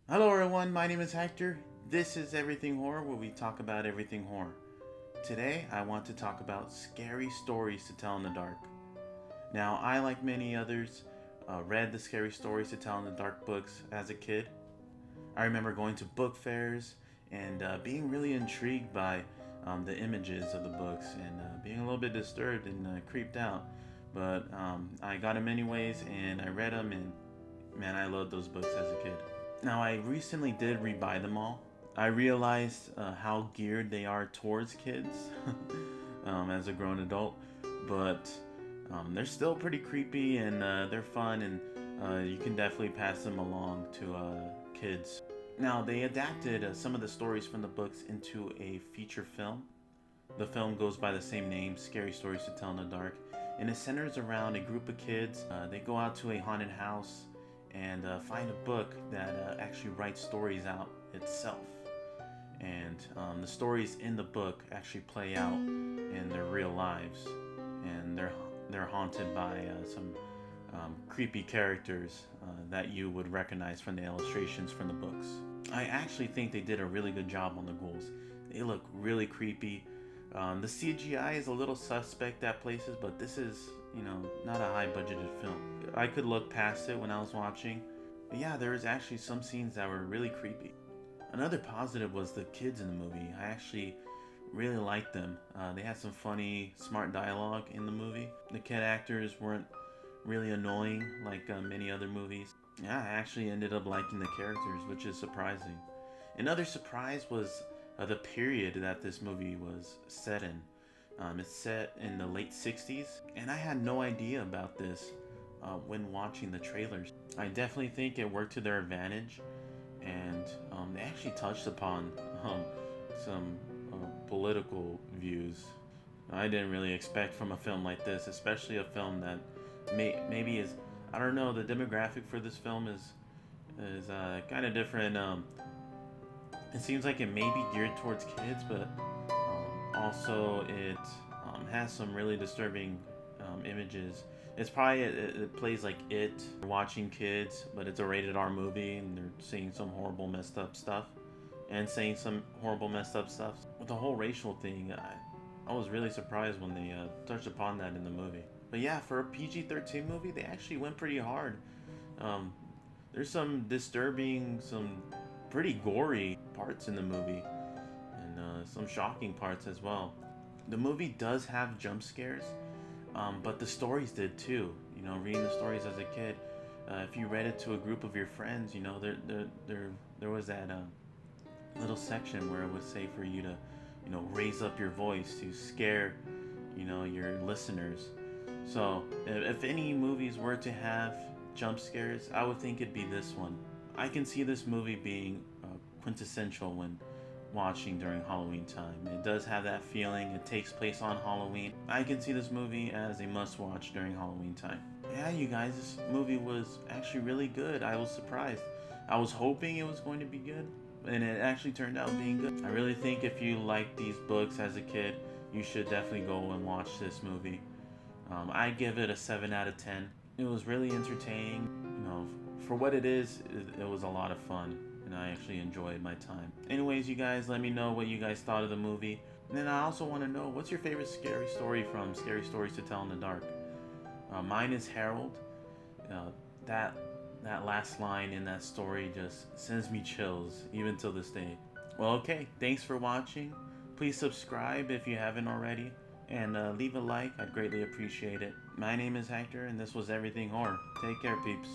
Hello everyone, my name is Hector. This is Everything Horror, where we talk about everything horror. Today I want to talk about scary stories to tell in the dark. Now, I, like many others, read the Scary Stories to Tell in the Dark books as a kid. I remember going to book fairs and being really intrigued by the images of the books and being a little bit disturbed and creeped out. But I got them anyways and I read them, and man, I loved those books as a kid. Now, I recently did rebuy them all. I realized how geared they are towards kids as a grown adult, but they're still pretty creepy and they're fun, and you can definitely pass them along to kids. Now, they adapted some of the stories from the books into a feature film. The film goes by the same name, Scary Stories to Tell in the Dark, and it centers around a group of kids. They go out to a haunted house and find a book that actually writes stories out itself. And the stories in the book actually play out in their real lives, and they're haunted by some creepy characters that you would recognize from the illustrations from the books. I actually think they did a really good job on the ghouls. They look really creepy. The CGI is a little suspect at places, but this is, not a high budgeted film. I could look past it when I was watching. But yeah, there was actually some scenes that were really creepy. Another positive was the kids in the movie. I actually really liked them. They had some funny, smart dialogue in the movie. The kid actors weren't really annoying like many other movies. Yeah, I actually ended up liking the characters, which is surprising. Another surprise was the period that this movie was set in. It's set in the late 60s, and I had no idea about this when watching the trailers. I definitely think it worked to their advantage, and they actually touched upon some political views I didn't really expect from a film like this, especially a film that maybe is, I don't know, the demographic for this film is kind of different. It seems like it may be geared towards kids, but also it has some really disturbing images. It's probably it plays like it watching kids, but it's a rated R movie, and they're seeing some horrible messed up stuff, and saying some horrible messed up stuff. With the whole racial thing, I was really surprised when they touched upon that in the movie. But yeah, for a PG-13 movie, they actually went pretty hard. There's some disturbing, some pretty gory parts in the movie, and some shocking parts as well. The movie does have jump scares, but the stories did too. Reading the stories as a kid, if you read it to a group of your friends, there was that little section where it would say for you to, raise up your voice to scare, your listeners. So if any movies were to have jump scares, I would think it'd be this one. I can see this movie being quintessential when watching during Halloween time. It does have that feeling. It takes place on Halloween. I can see this movie as a must-watch during Halloween time. Yeah, you guys, this movie was actually really good. I was surprised. I was hoping it was going to be good, and it actually turned out being good. I really think if you liked these books as a kid, you should definitely go and watch this movie. I give it a 7 out of 10. It was really entertaining. For what it is, it was a lot of fun, and I actually enjoyed my time. Anyways, you guys, let me know what you guys thought of the movie. And then I also want to know, what's your favorite scary story from Scary Stories to Tell in the Dark? Mine is Harold. That last line in that story just sends me chills, even till this day. Well, okay, thanks for watching. Please subscribe if you haven't already, and leave a like. I'd greatly appreciate it. My name is Hector, and this was Everything Horror. Take care, peeps.